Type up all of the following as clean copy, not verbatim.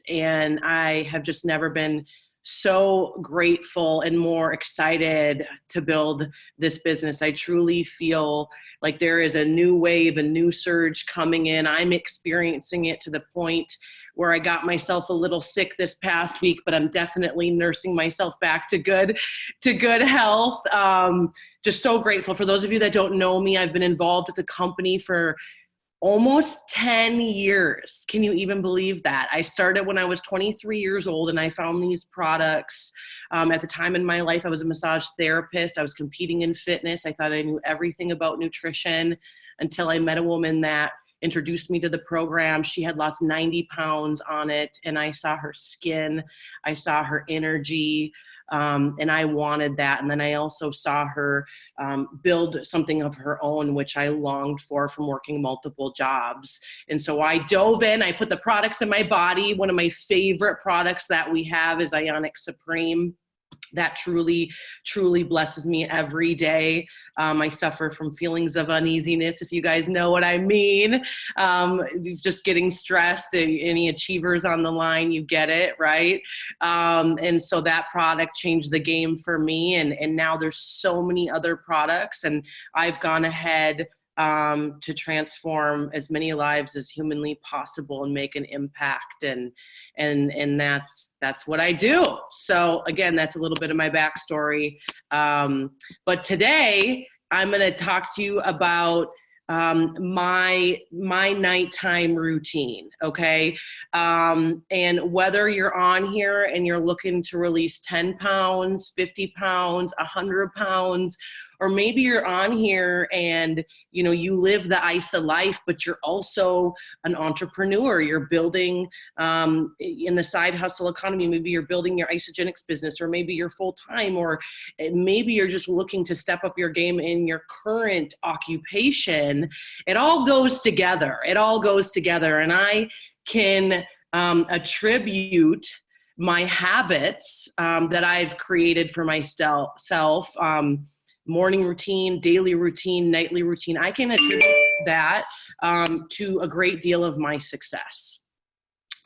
And I have just never been so grateful and more excited to build this business. I truly feel like there is a new wave, a new surge coming in. I'm experiencing it to the point where I got myself a little sick this past week, but I'm definitely nursing myself back to good health. Just so grateful. For those of you that don't know me, I've been involved with the company for almost 10 years. Can you even believe that? I started when I was 23 years old, and I found these products. At the time in my life, I was a massage therapist. I was competing in fitness. I thought I knew everything about nutrition until I met a woman that introduced me to the program. She had lost 90 pounds on it, and I saw her skin. I saw her energy. And I wanted that. And then I also saw her build something of her own, which I longed for from working multiple jobs. And so I dove in, I put the products in my body. One of my favorite products that we have is Ionic Supreme. That truly, truly blesses me every day. I suffer from feelings of uneasiness, if you guys know what I mean. Just getting stressed. Any achievers on the line, you get it, right? And so that product changed the game for me. And now there's so many other products, and I've gone ahead to transform as many lives as humanly possible and make an impact. And that's what I do. So again, that's a little bit of my backstory. But today I'm going to talk to you about my nighttime routine. Okay. And whether you're on here and you're looking to release 10 pounds, 50 pounds, 100 pounds, or maybe you're on here and, you know, you live the ISA life, but you're also an entrepreneur. You're building in the side hustle economy. Maybe you're building your Isogenics business, or maybe you're full-time, or maybe you're just looking to step up your game in your current occupation. It all goes together. It all goes together. And I can attribute my habits that I've created for myself, morning routine, daily routine, nightly routine. I can attribute that to a great deal of my success.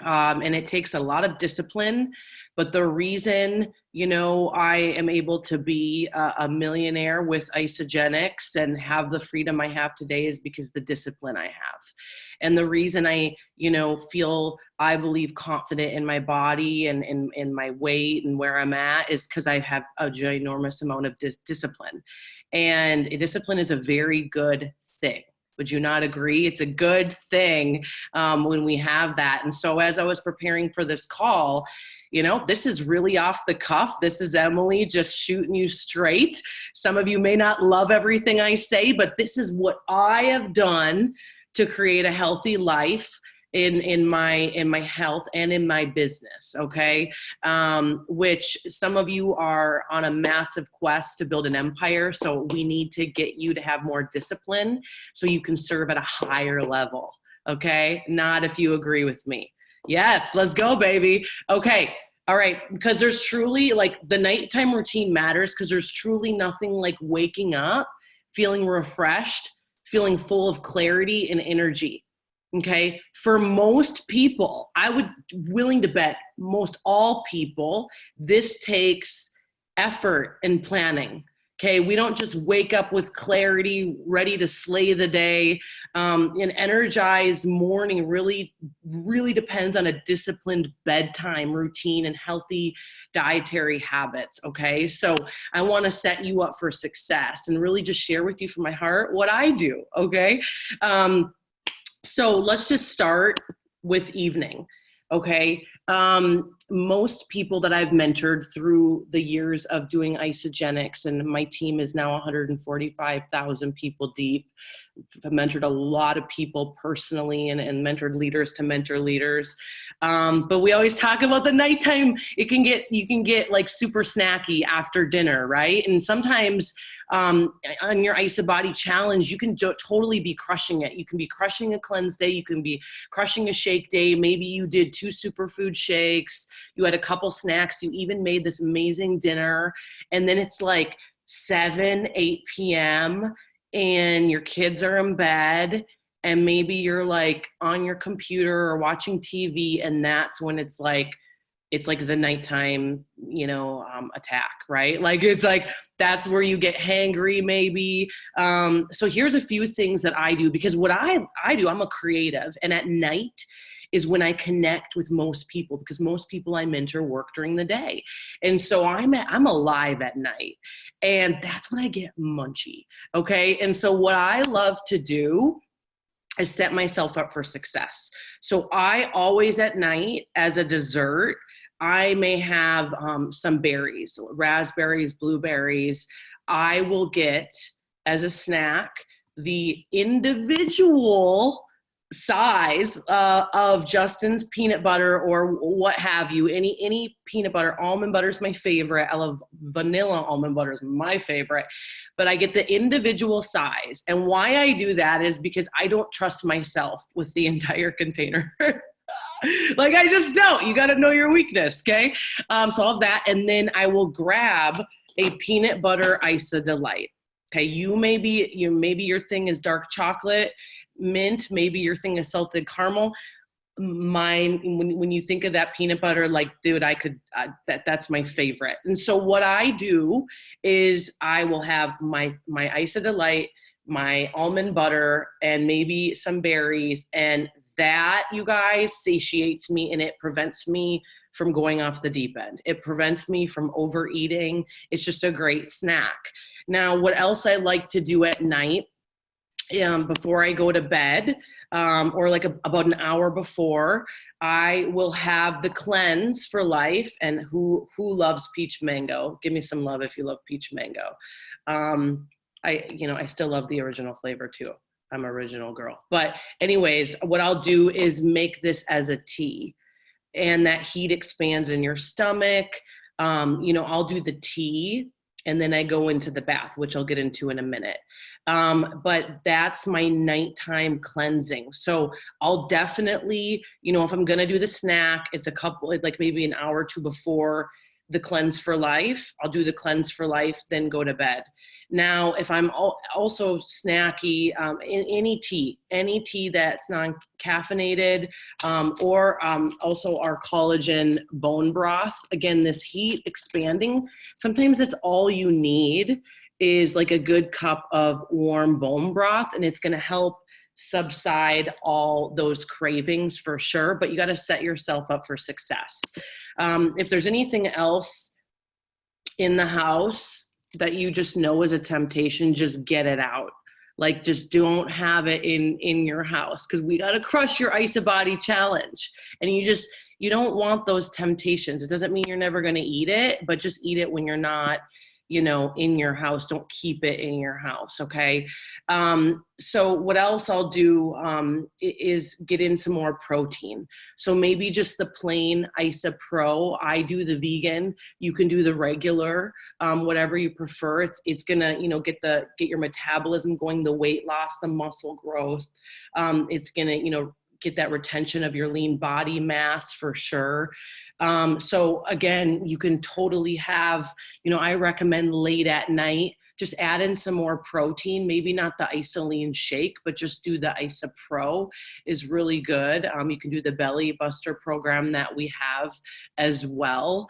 And it takes a lot of discipline, but the reason, you know, I am able to be a millionaire with Isogenics and have the freedom I have today is because the discipline I have. And the reason I, you know, feel, I believe, confident in my body and in my weight and where I'm at is because I have a ginormous amount of discipline. And discipline is a very good thing. Would you not agree? It's a good thing when we have that. And so as I was preparing for this call, you know, this is really off the cuff. This is Emily just shooting you straight. Some of you may not love everything I say, but this is what I have done to create a healthy life in my health and in my business, okay? Which some of you are on a massive quest to build an empire, so we need to get you to have more discipline so you can serve at a higher level, okay? Not if you agree with me. Yes, let's go, baby. Okay, all right, because there's truly, like, the nighttime routine matters because there's truly nothing like waking up, feeling refreshed, feeling full of clarity and energy. Okay. For most people, I would willing to bet most all people, this takes effort and planning. Okay. We don't just wake up with clarity, ready to slay the day. An energized morning really depends on a disciplined bedtime routine and healthy dietary habits. Okay. So I want to set you up for success and really just share with you from my heart what I do. Okay. So let's just start with evening, okay? Most people that I've mentored through the years of doing Isogenics, and my team is now 145,000 people deep. I've mentored a lot of people personally and mentored leaders to mentor leaders. But we always talk about the nighttime. You can get like super snacky after dinner, right? And sometimes on your ISA Body Challenge, you can totally be crushing it. You can be crushing a cleanse day. You can be crushing a shake day. Maybe you did 2 superfood shakes. You had a couple snacks. You even made this amazing dinner. And then it's like 7, 8 p.m. and your kids are in bed and maybe you're like on your computer or watching TV, and that's when it's like the nighttime, attack, right? Like, it's like, that's where you get hangry maybe. So here's a few things that I do, because what I do, I'm a creative, and at night is when I connect with most people, because most people I mentor work during the day. And so I'm alive at night, and that's when I get munchy. Okay. And so what I love to do is set myself up for success. So I always at night, as a dessert, I may have some berries, raspberries, blueberries. I will get, as a snack, the individual size of Justin's peanut butter, or what have you, any peanut butter. Almond butter is my favorite. I love vanilla almond butter is my favorite, but I get the individual size. And why I do that is because I don't trust myself with the entire container. Like, I just don't. You got to know your weakness, okay? So all of that, and then I will grab a peanut butter Isa Delight. Okay, maybe your thing is dark chocolate mint, maybe your thing is salted caramel. Mine, when you think of that peanut butter, like, dude, that's my favorite. And so what I do is I will have my Isa Delight, my almond butter, and maybe some berries, and that, you guys, satiates me, and it prevents me from going off the deep end. It prevents me from overeating. It's just a great snack. Now, what else I like to do at night, before I go to bed, or like about an hour before, I will have the Cleanse for Life. And who loves peach mango? Give me some love if you love peach mango. I still love the original flavor too. I'm an original girl. But anyways, what I'll do is make this as a tea, and that heat expands in your stomach. I'll do the tea, and then I go into the bath, which I'll get into in a minute. But that's my nighttime cleansing. So I'll definitely, if I'm going to do the snack, it's like maybe an hour or two before the Cleanse for Life. I'll do the Cleanse for Life, then go to bed. Now, if I'm also snacky, any tea that's non-caffeinated, or also our collagen bone broth. Again, this heat expanding, sometimes it's all you need is like a good cup of warm bone broth, and it's going to help subside all those cravings for sure, but you got to set yourself up for success. If there's anything else in the house that you just know is a temptation, just get it out. Like, just don't have it in your house, because we got to crush your Isa Body challenge. And you don't want those temptations. It doesn't mean you're never going to eat it, but just eat it when you're not, in your house. Don't keep it in your house. Okay. So what else I'll do is get in some more protein. So maybe just the plain Isa Pro. I do the vegan. You can do the regular, whatever you prefer. It's gonna, get your metabolism going, the weight loss, the muscle growth. It's gonna, get that retention of your lean body mass for sure. So again, you can totally have, I recommend late at night, just add in some more protein, maybe not the Isoline shake, but just do the Isa Pro is really good. You can do the Belly Buster program that we have as well.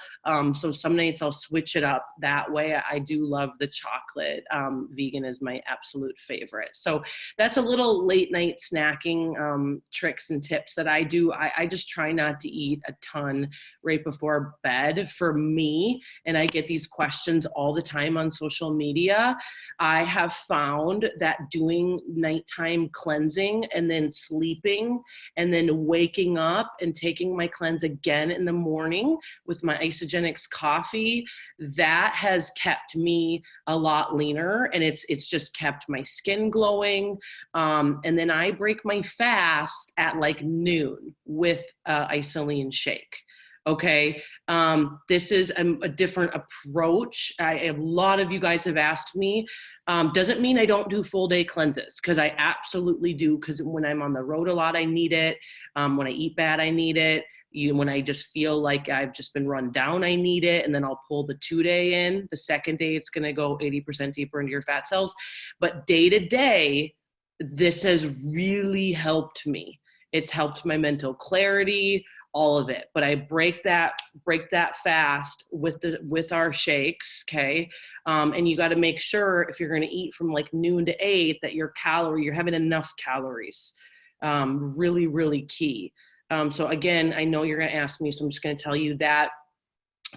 So some nights I'll switch it up that way. I do love the chocolate. Vegan is my absolute favorite. So that's a little late night snacking tricks and tips that I do. I just try not to eat a ton right before bed for me. And I get these questions all the time on social media. I have found that doing nighttime cleansing and then sleeping and then waking up and taking my cleanse again in the morning with my Isogenics coffee, that has kept me a lot leaner, and it's just kept my skin glowing. And then I break my fast at like noon with Isoline shake. Okay. This is a different approach. A lot of you guys have asked me, doesn't mean I don't do full day cleanses, because I absolutely do. Because when I'm on the road a lot, I need it. When I eat bad, I need it. When I just feel like I've just been run down, I need it. And then I'll pull the 2-day in. The second day, it's going to go 80% deeper into your fat cells. But day to day, this has really helped me. It's helped my mental clarity, all of it. But I break that fast with our shakes, okay? And you got to make sure if you're going to eat from like noon to 8 that you're having enough calories. Really, really key. So again, I know you're going to ask me, so I'm just going to tell you that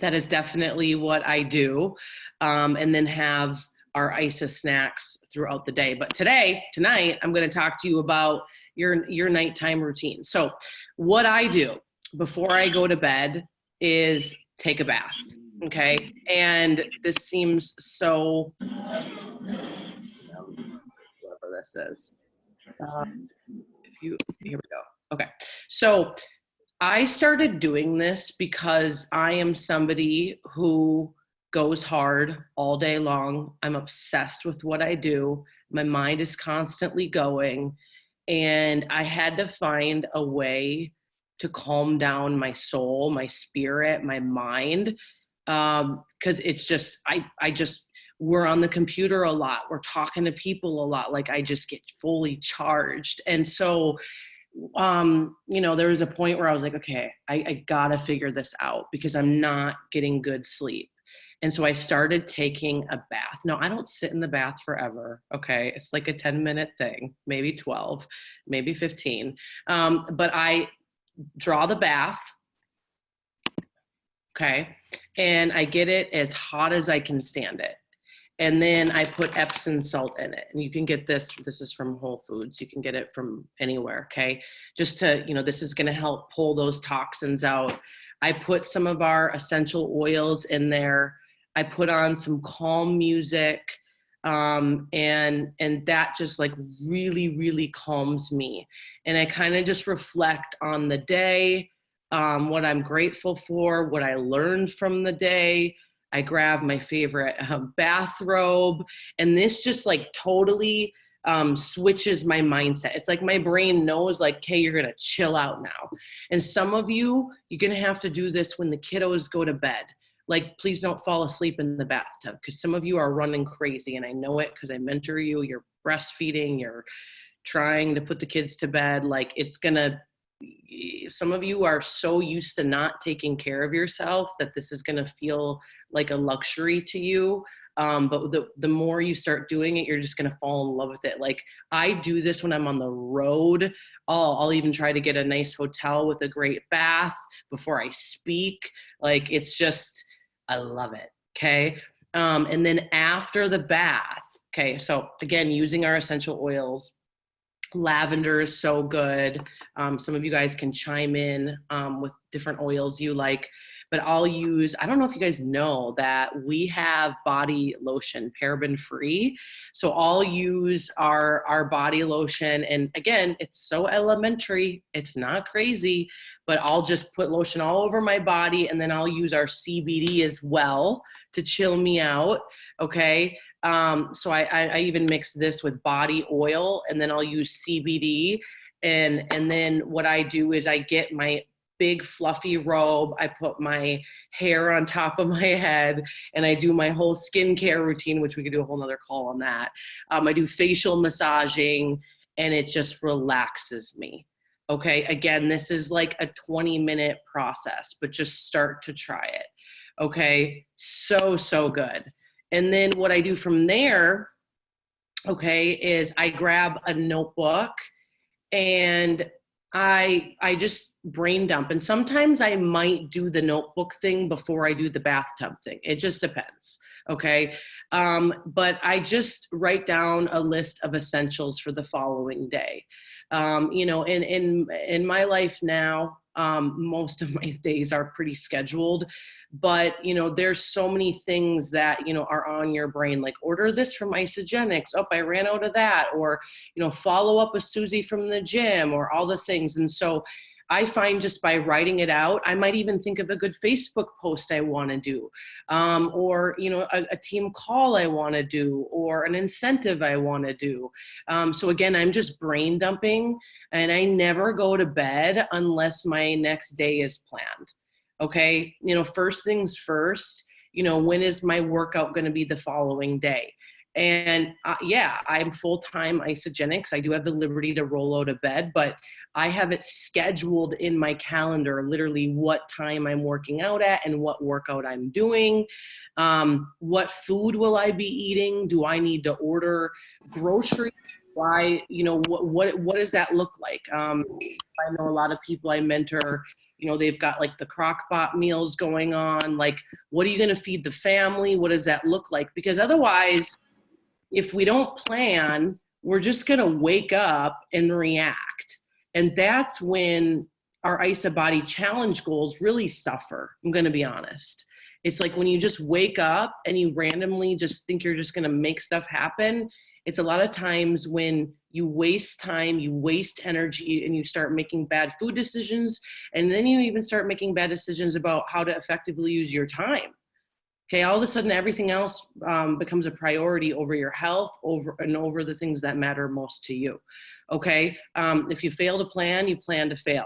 is definitely what I do. And then have our ISA snacks throughout the day. But tonight, I'm going to talk to you about your nighttime routine. So what I do before I go to bed is take a bath. Okay. And this seems so, whatever this is. Here we go. Okay. So I started doing this because I am somebody who goes hard all day long. I'm obsessed with what I do. My mind is constantly going, and I had to find a way to calm down my soul, my spirit, my mind, because it's just, we're on the computer a lot. We're talking to people a lot. Like I just get fully charged. And so, there was a point where I was like, okay, I gotta figure this out because I'm not getting good sleep. And so I started taking a bath. Now, I don't sit in the bath forever, okay? It's like a 10-minute thing, maybe 12, maybe 15. But I draw the bath, okay? And I get it as hot as I can stand it. And then I put Epsom salt in it. And you can get this is from Whole Foods. You can get it from anywhere, okay? Just to, this is gonna help pull those toxins out. I put some of our essential oils in there. I put on some calm music, and that just like really, really calms me. And I kind of just reflect on the day, what I'm grateful for, what I learned from the day. I grab my favorite bathrobe, and this just like totally switches my mindset. It's like my brain knows like, hey, you're gonna chill out now. And some of you're gonna have to do this when the kiddos go to bed. Like, please don't fall asleep in the bathtub, because some of you are running crazy, and I know it because I mentor you. You're breastfeeding, you're trying to put the kids to bed. Like some of you are so used to not taking care of yourself that this is going to feel like a luxury to you. But the more you start doing it, you're just going to fall in love with it. Like I do this when I'm on the road. I'll even try to get a nice hotel with a great bath before I speak. Like it's just, I love it. Okay. And then after the bath, okay. So again, using our essential oils, lavender is so good. Some of you guys can chime in with different oils you like, but I don't know if you guys know that we have body lotion, paraben free. So I'll use our body lotion. And again, it's so elementary. It's not crazy, but I'll just put lotion all over my body. And then I'll use our CBD as well to chill me out. Okay. So I even mix this with body oil, and then I'll use CBD. And then what I do is I get my big fluffy robe. I put my hair on top of my head, and I do my whole skincare routine, which we could do a whole nother call on that. I do facial massaging, and it just relaxes me. Okay. Again, this is like a 20-minute process, but just start to try it. Okay. So good. And then what I do from there, okay, is I grab a notebook and I just brain dump. And sometimes I might do the notebook thing before I do the bathtub thing. It just depends, okay? But I just write down a list of essentials for the following day. In my life now, most of my days are pretty scheduled, but there's so many things that are on your brain, like order this from Isogenics. Oh, I ran out of that. Or follow up with Susie from the gym, or all the things. And so I find just by writing it out, I might even think of a good Facebook post I want to do, or a team call I want to do, or an incentive I want to do. So again, I'm just brain dumping, and I never go to bed unless my next day is planned. Okay, first things first. When is my workout going to be the following day? And yeah, I'm full-time Isagenix. I do have the liberty to roll out of bed, but I have it scheduled in my calendar, literally what time I'm working out at and what workout I'm doing. What food will I be eating? Do I need to order groceries? Why, what does that look like? I know a lot of people I mentor, they've got like the crock pot meals going on. Like, what are you going to feed the family? What does that look like? Because otherwise, if we don't plan, we're just going to wake up and react. And that's when our ISA Body Challenge goals really suffer. I'm going to be honest. It's like when you just wake up and you randomly just think you're just going to make stuff happen. It's a lot of times when you waste time, you waste energy, and you start making bad food decisions. And then you even start making bad decisions about how to effectively use your time. Okay, all of a sudden everything else becomes a priority over your health, over the things that matter most to you. Okay, if you fail to plan, you plan to fail.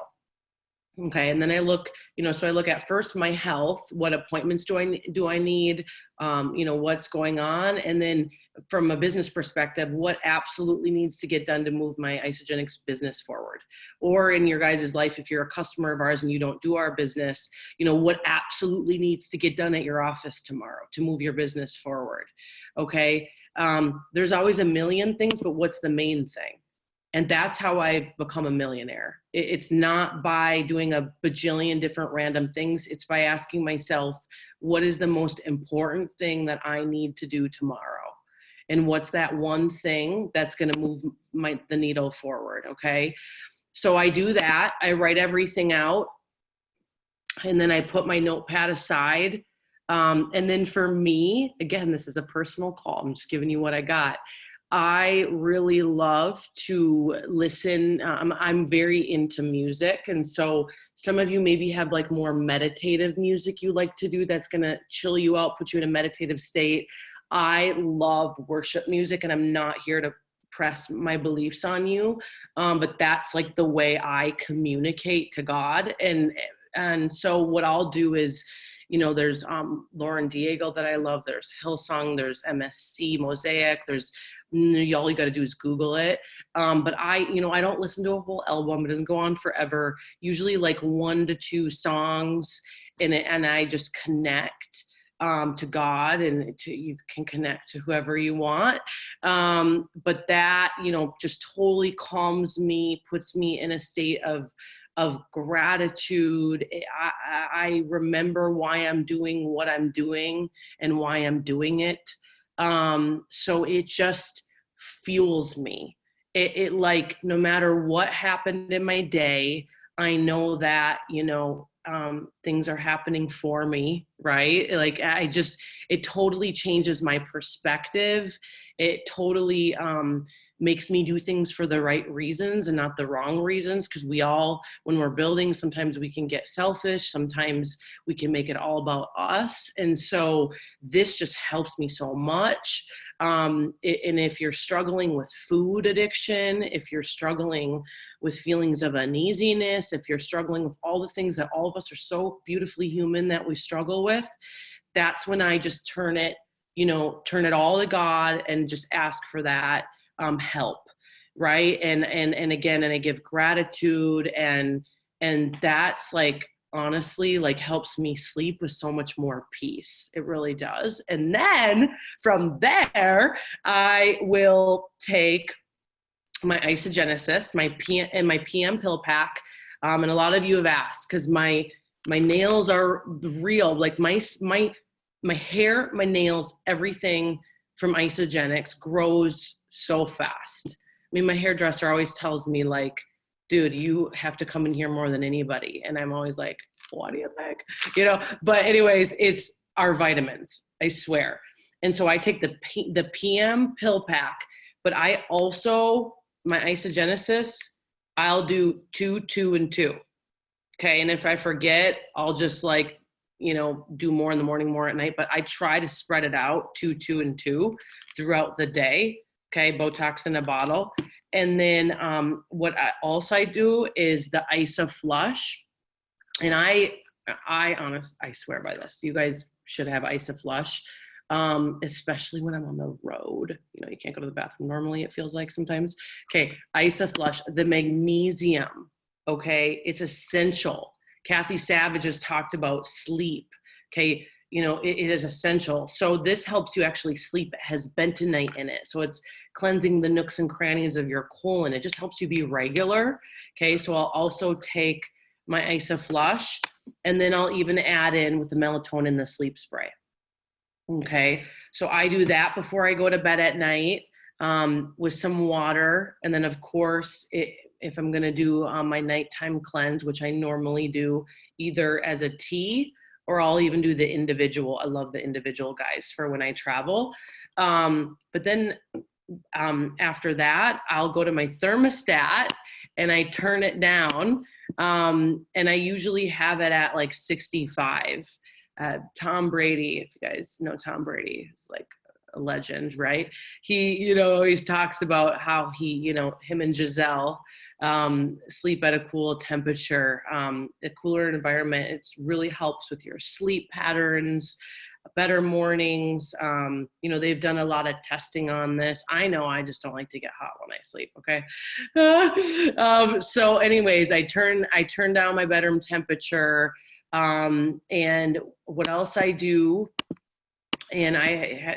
Okay, and then I look, so I look at first my health, what appointments do I need, what's going on, and then from a business perspective, what absolutely needs to get done to move my Isagenix business forward. Or in your guys' life, if you're a customer of ours and you don't do our business, what absolutely needs to get done at your office tomorrow to move your business forward. Okay, there's always a million things, but what's the main thing? And that's how I've become a millionaire. It's not by doing a bajillion different random things. It's by asking myself, what is the most important thing that I need to do tomorrow? And what's that one thing that's going to move the needle forward? Okay. So I do that. I write everything out. And then I put my notepad aside. And then for me, again, this is a personal call. I'm just giving you what I got. I really love to listen. I'm very into music. And so some of you maybe have like more meditative music you like to do that's going to chill you out, put you in a meditative state. I love worship music, and I'm not here to press my beliefs on you. But that's like the way I communicate to God. And so what I'll do is, there's Lauren Diego that I love. There's Hillsong. There's MSC Mosaic. There's all you got to do is Google it. But I don't listen to a whole album. It doesn't go on forever. Usually like 1 to 2 songs, and I just connect to God, and you can connect to whoever you want. But that just totally calms me, puts me in a state of gratitude. I remember why I'm doing what I'm doing and why I'm doing it. So it just fuels me. It like, no matter what happened in my day, I know that, things are happening for me, right? Like it totally changes my perspective. It totally, makes me do things for the right reasons and not the wrong reasons. Because we all, when we're building, sometimes we can get selfish. Sometimes we can make it all about us. And so this just helps me so much. And if you're struggling with food addiction, if you're struggling with feelings of uneasiness, if you're struggling with all the things that all of us are so beautifully human that we struggle with, that's when I just turn it all to God and just ask for that help, right? And again, and I give gratitude, and that's like, honestly, like helps me sleep with so much more peace. It really does. And then from there, I will take my Isagenesis, my PM pill pack. And a lot of you have asked, because my nails are real, like my hair, my nails, everything from Isagenix grows so fast. I mean, my hairdresser always tells me like, dude, you have to come in here more than anybody. And I'm always like, what do you think? But anyways, it's our vitamins, I swear. And so I take the PM pill pack, but I also, my Isagenesis, I'll do 2, 2, and 2. Okay. And if I forget, I'll just like, do more in the morning, more at night, but I try to spread it out 2, 2, and 2 throughout the day. Okay. Botox in a bottle. And then what I do is the ISA flush. And I swear by this. You guys should have ISA flush. especially when I'm on the road. You can't go to the bathroom normally, it feels like sometimes. Okay, IsaFlush, the magnesium, okay, it's essential. Kathy Savage has talked about sleep, okay, it is essential. So this helps you actually sleep. It has bentonite in it. So it's cleansing the nooks and crannies of your colon. It just helps you be regular. Okay, so I'll also take my IsaFlush, and then I'll even add in with the melatonin, the sleep spray. Okay, so I do that before I go to bed at night with some water. And then of course, if I'm gonna do my nighttime cleanse, which I normally do either as a tea, or I'll even do the individual. I love the individual, guys, for when I travel. But then after that, I'll go to my thermostat and I turn it down. And I usually have it at like 65. Tom Brady, if you guys know Tom Brady, is like a legend, right? He, always talks about how he, him and Giselle sleep at a cool temperature, a cooler environment. It really helps with your sleep patterns, better mornings. They've done a lot of testing on this. I know I just don't like to get hot when I sleep. Okay. So anyways, I turn down my bedroom temperature. And what else I do, and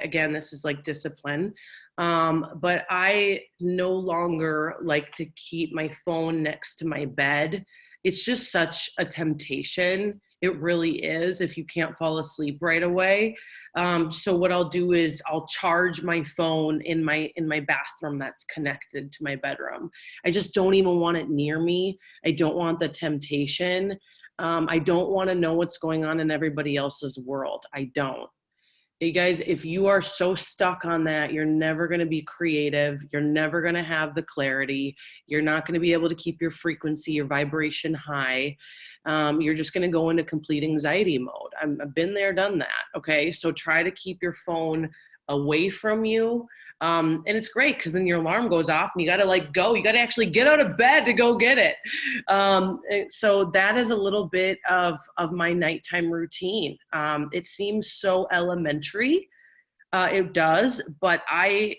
again, this is like discipline, but I no longer like to keep my phone next to my bed. It's just such a temptation. It really is, if you can't fall asleep right away. So what I'll do is I'll charge my phone in my bathroom that's connected to my bedroom. I just don't even want it near me. I don't want the temptation. I don't want to know what's going on in everybody else's world. I don't. You guys, if you are so stuck on that, you're never going to be creative. You're never going to have the clarity. You're not going to be able to keep your frequency, your vibration high. You're just going to go into complete anxiety mode. I've been there, done that. Okay. So try to keep your phone away from you. And it's great because then your alarm goes off and you got to go. You got to actually get out of bed to go get it. So that is a little bit of my nighttime routine. It seems so elementary. It does, but I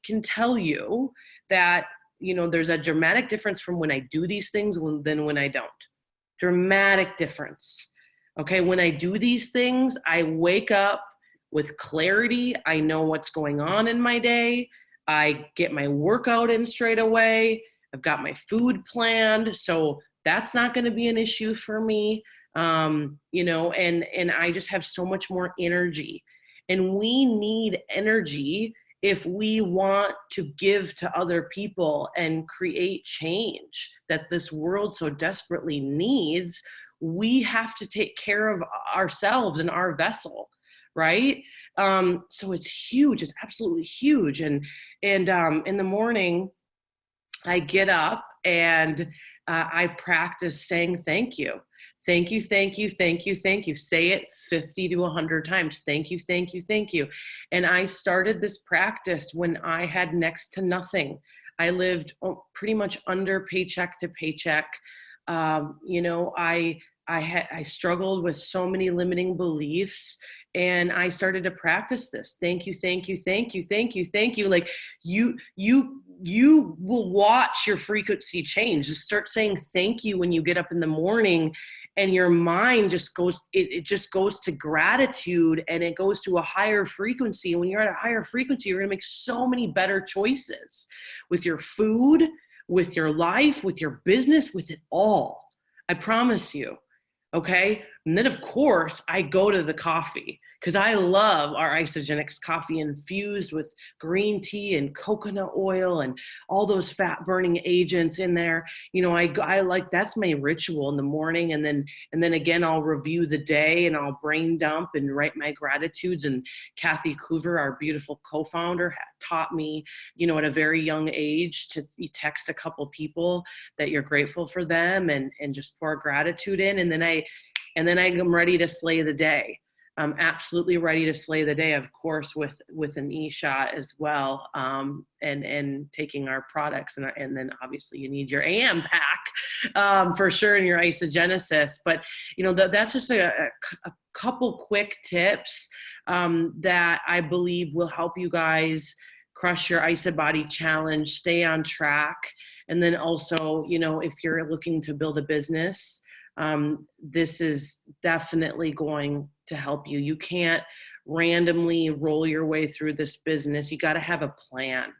can tell you that, there's a dramatic difference from when I do these things than when I don't. Dramatic difference. Okay. When I do these things, I wake up with clarity. I know what's going on in my day. I get my workout in straight away. I've got my food planned. So that's not going to be an issue for me. And I just have so much more energy. And we need energy if we want to give to other people and create change that this world so desperately needs. We have to take care of ourselves and our vessel. Right? So it's huge. It's absolutely huge. And in the morning, I get up and I practice saying thank you. Thank you, thank you, thank you, thank you. Say it 50 to 100 times. Thank you, thank you, thank you. And I started this practice when I had next to nothing. I lived pretty much under paycheck to paycheck. I struggled with so many limiting beliefs. And I started to practice this. Thank you, thank you, thank you, thank you, thank you. Like you will watch your frequency change. Just start saying thank you when you get up in the morning, and your mind just goes, it just goes to gratitude, and it goes to a higher frequency. And when you're at a higher frequency, you're gonna make so many better choices with your food, with your life, with your business, with it all. I promise you. Okay. And then of course I go to the coffee because I love our Isogenics coffee infused with green tea and coconut oil and all those fat burning agents in there. I like, that's my ritual in the morning. And then again, I'll review the day and I'll brain dump and write my gratitudes. And Kathy Coover, our beautiful co-founder, taught me, at a very young age to text a couple people that you're grateful for them and just pour gratitude in. And then I'm ready to slay the day. I'm absolutely ready to slay the day, of course, with an e-shot as well, and taking our products. And then obviously you need your AM pack for sure in your isogenesis. But, that's just a couple quick tips that I believe will help you guys crush your ISA body challenge, stay on track. And then also, you know, if you're looking to build a business, this is definitely going to help you. You can't randomly roll your way through this business. You got to have a plan.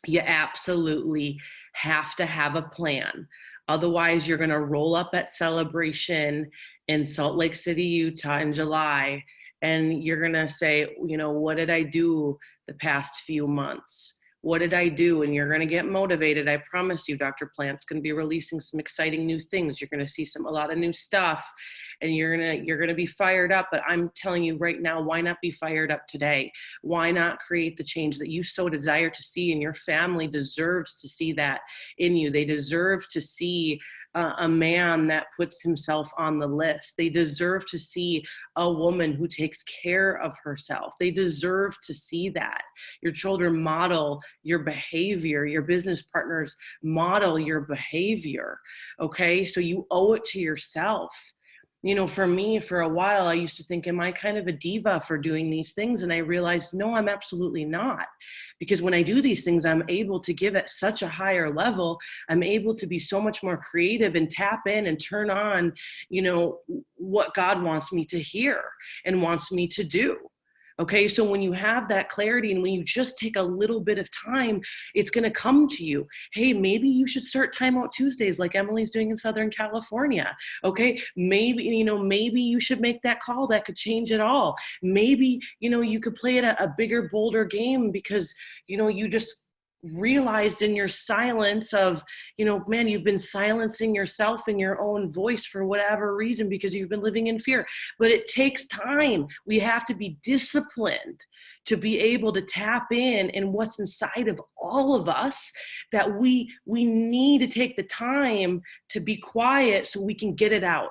You absolutely have to have a plan. Otherwise, you're going to roll up at Celebration in Salt Lake City, Utah in July, and you're going to say, you know, what did I do the past few months? What did I do? And you're going to get motivated. I promise you, Dr. Plant's going to be releasing some exciting new things. You're going to see a lot of new stuff, and you're going to be fired up. But I'm telling you right now, why not be fired up today? Why not create the change that you so desire to see? And your family deserves to see that in you. They deserve to see a man that puts himself on the list. They deserve to see a woman who takes care of herself. They deserve to see that. Your children model your behavior. Your business partners model your behavior. Okay, so you owe it to yourself. You know, for me, for a while, I used to think, am I kind of a diva for doing these things? And I realized, no, I'm absolutely not. Because when I do these things, I'm able to give at such a higher level. I'm able to be so much more creative and tap in and turn on, you know, what God wants me to hear and wants me to do. Okay, so when you have that clarity and when you just take a little bit of time, it's going to come to you. Hey, maybe you should start Timeout Tuesdays like Emily's doing in Southern California. Okay, maybe, you know, maybe you should make that call that could change it all. Maybe, you know, you could play at a bigger, bolder game because, you know, you just realized in your silence of, you know, man, you've been silencing yourself in your own voice for whatever reason because you've been living in fear. But it takes time. We have to be disciplined to be able to tap in what's inside of all of us, that we need to take the time to be quiet so we can get it out.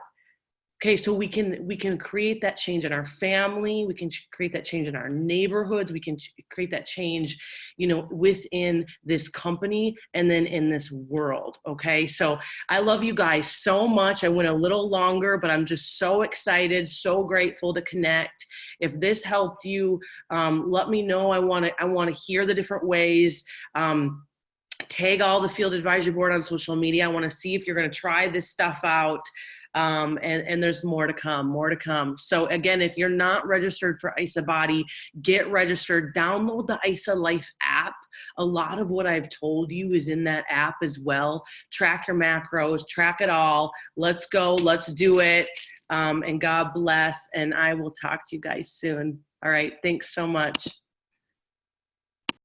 Okay, so we can create that change in our family. We can create that change in our neighborhoods. We can create that change, you know, within this company and then in this world. Okay, so I love you guys so much. I went a little longer, but I'm just so excited, so grateful to connect. If this helped you, let me know. I want to hear the different ways. Tag all the Field Advisory Board on social media. I want to see if you're going to try this stuff out. And there's more to come. So again, if you're not registered for ISA Body, get registered, download the ISA Life app. A lot of what I've told you is in that app as well. Track your macros, track it all. Let's go, let's do it. And God bless. And I will talk to you guys soon. All right. Thanks so much.